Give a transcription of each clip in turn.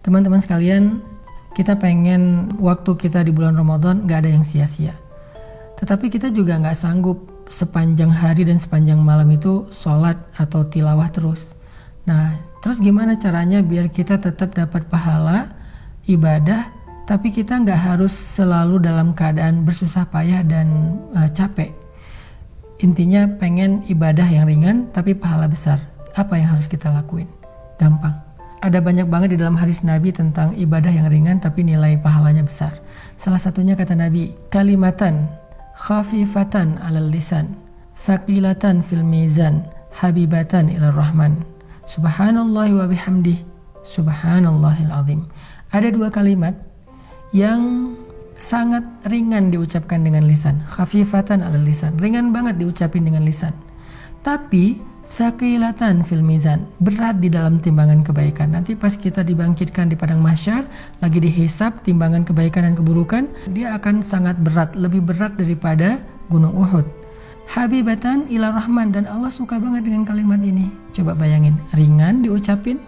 Teman-teman sekalian, kita pengen waktu kita di bulan Ramadan gak ada yang sia-sia. Tetapi kita juga gak sanggup sepanjang hari dan sepanjang malam itu sholat atau tilawah terus. Nah, terus gimana caranya biar kita tetap dapat pahala ibadah, tapi kita gak harus selalu dalam keadaan bersusah payah dan capek. Intinya pengen ibadah yang ringan tapi pahala besar. Apa yang harus kita lakuin? Gampang. Ada banyak banget di dalam hadis Nabi tentang ibadah yang ringan tapi nilai pahalanya besar. Salah satunya kata Nabi, kalimatan khafifatan 'alal lisan, tsaqilatan fil mizan, habibatan ilar rahman. Subhanallahi wa bihamdih, subhanallahil azim. Ada dua kalimat yang sangat ringan diucapkan dengan lisan. Khafifatan 'alal lisan, ringan banget diucapin dengan lisan. Tapi tsaqilatan fil mizan, berat di dalam timbangan kebaikan. Nanti pas kita dibangkitkan di padang mahsyar, lagi dihisab timbangan kebaikan dan keburukan, dia akan sangat berat, lebih berat daripada gunung Uhud. Habibatan ila rahman, dan Allah suka banget dengan kalimat ini. Coba bayangin, ringan diucapin,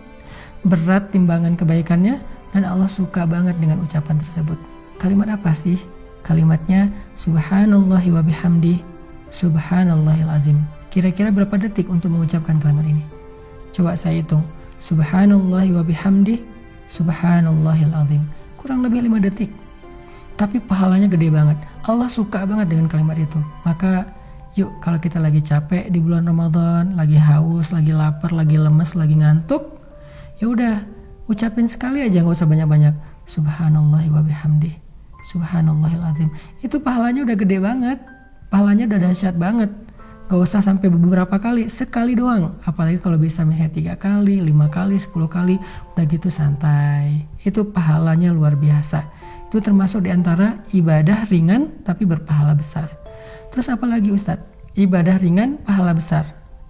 berat timbangan kebaikannya, dan Allah suka banget dengan ucapan tersebut. Kalimat apa sih? Kalimatnya subhanallahi wa bihamdih, subhanallahil azim. Kira-kira berapa detik untuk mengucapkan kalimat ini? Coba saya hitung. Subhanallahi wa bihamdih, subhanallahil azim. Kurang lebih 5 detik. Tapi pahalanya gede banget. Allah suka banget dengan kalimat itu. Maka yuk, kalau kita lagi capek di bulan Ramadan, lagi haus, lagi lapar, lagi lemes, lagi ngantuk, ya udah ucapin sekali aja, nggak usah banyak-banyak. Subhanallahi wa bihamdih, subhanallahil azim. Itu pahalanya udah gede banget. Pahalanya udah dahsyat banget. Gak usah sampai beberapa kali, sekali doang. Apalagi kalau bisa misalnya 3 kali, 5 kali, 10 kali, udah gitu santai. Itu pahalanya luar biasa. Itu termasuk diantara ibadah ringan tapi berpahala besar. Terus apa lagi Ustadz? Ibadah ringan, pahala besar.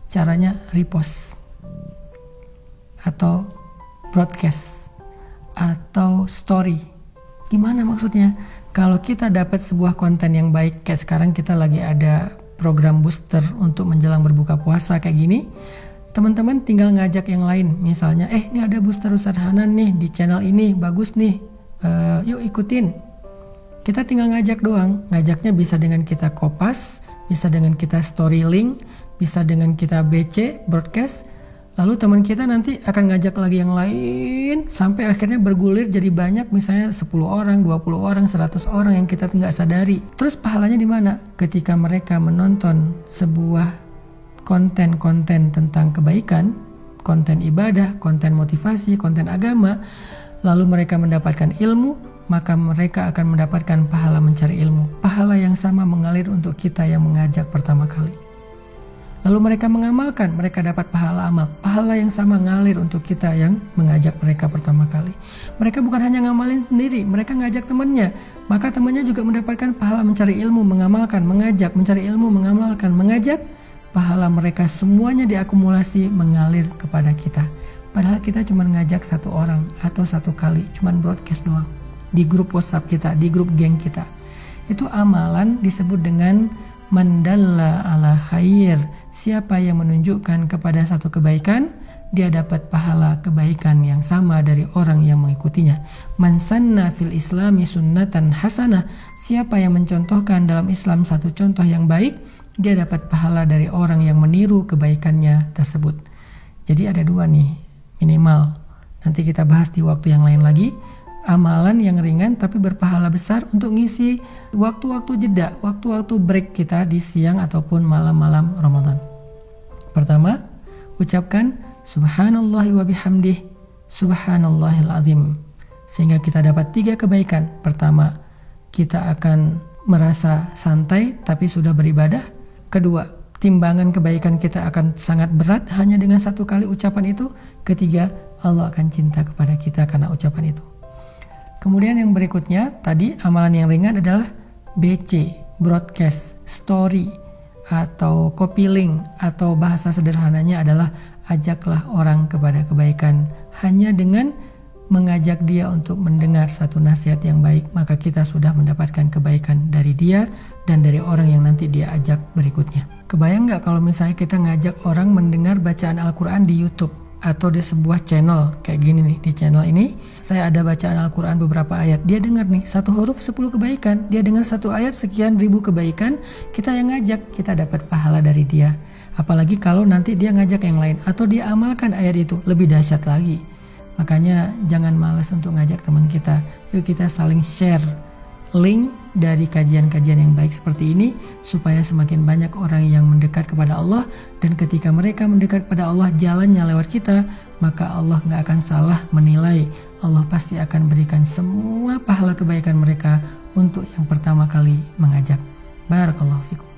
Caranya repost atau broadcast atau story. Gimana maksudnya? Kalau kita dapat sebuah konten yang baik, kayak sekarang kita lagi ada program booster untuk menjelang berbuka puasa kayak gini, teman-teman tinggal ngajak yang lain. Misalnya, ini ada booster Ustadz Hanan nih di channel ini, bagus nih, yuk ikutin. Kita tinggal ngajak doang. Ngajaknya bisa dengan kita kopas, bisa dengan kita story link, bisa dengan kita BC, broadcast. Lalu teman kita nanti akan ngajak lagi yang lain, sampai akhirnya bergulir jadi banyak, misalnya 10 orang, 20 orang, 100 orang yang kita nggak sadari. Terus pahalanya di mana? Ketika mereka menonton sebuah konten-konten tentang kebaikan, konten ibadah, konten motivasi, konten agama, lalu mereka mendapatkan ilmu, maka mereka akan mendapatkan pahala mencari ilmu. Pahala yang sama mengalir untuk kita yang mengajak pertama kali. Lalu mereka mengamalkan, mereka dapat pahala amal. Pahala yang sama ngalir untuk kita yang mengajak mereka pertama kali. Mereka bukan hanya ngamalin sendiri, mereka ngajak temannya. Maka temannya juga mendapatkan pahala mencari ilmu, mengamalkan, mengajak, mencari ilmu, mengamalkan, mengajak. Pahala mereka semuanya diakumulasi mengalir kepada kita. Padahal kita cuma ngajak 1 orang atau 1 kali, cuma broadcast doang. Di grup WhatsApp kita, di grup geng kita. Itu amalan disebut dengan mandalla ala khair. Siapa yang menunjukkan kepada satu kebaikan, dia dapat pahala kebaikan yang sama dari orang yang mengikutinya. Man sanna fil islami sunnatan hasanah. Siapa yang mencontohkan dalam Islam satu contoh yang baik, dia dapat pahala dari orang yang meniru kebaikannya tersebut. Jadi ada 2 nih minimal. Nanti kita bahas di waktu yang lain lagi. Amalan yang ringan tapi berpahala besar untuk ngisi waktu-waktu jeda, waktu-waktu break kita di siang ataupun malam-malam Ramadan. Pertama, ucapkan subhanallahi wa bihamdih, subhanallahil azim. Sehingga kita dapat 3 kebaikan. Pertama, kita akan merasa santai tapi sudah beribadah. Kedua, timbangan kebaikan kita akan sangat berat hanya dengan 1 kali ucapan itu. Ketiga, Allah akan cinta kepada kita karena ucapan itu. Kemudian yang berikutnya, tadi amalan yang ringan adalah BC, broadcast, story, atau copy link, atau bahasa sederhananya adalah ajaklah orang kepada kebaikan. Hanya dengan mengajak dia untuk mendengar satu nasihat yang baik, maka kita sudah mendapatkan kebaikan dari dia dan dari orang yang nanti dia ajak berikutnya. Kebayang nggak kalau misalnya kita ngajak orang mendengar bacaan Al-Quran di YouTube? atau di sebuah channel kayak gini nih. Di channel ini saya ada bacaan Al-Quran beberapa ayat, dia dengar nih 1 huruf 10 kebaikan, dia dengar 1 ayat sekian ribu kebaikan, kita yang ngajak, kita dapat pahala dari dia. Apalagi kalau nanti dia ngajak yang lain atau dia amalkan ayat itu, lebih dahsyat lagi. Makanya jangan malas untuk ngajak teman kita. Yuk kita saling share link dari kajian-kajian yang baik seperti ini, supaya semakin banyak orang yang mendekat kepada Allah. Dan ketika mereka mendekat kepada Allah, jalannya lewat kita, maka Allah gak akan salah menilai. Allah pasti akan berikan semua pahala kebaikan mereka untuk yang pertama kali mengajak. Barakallahu fikum.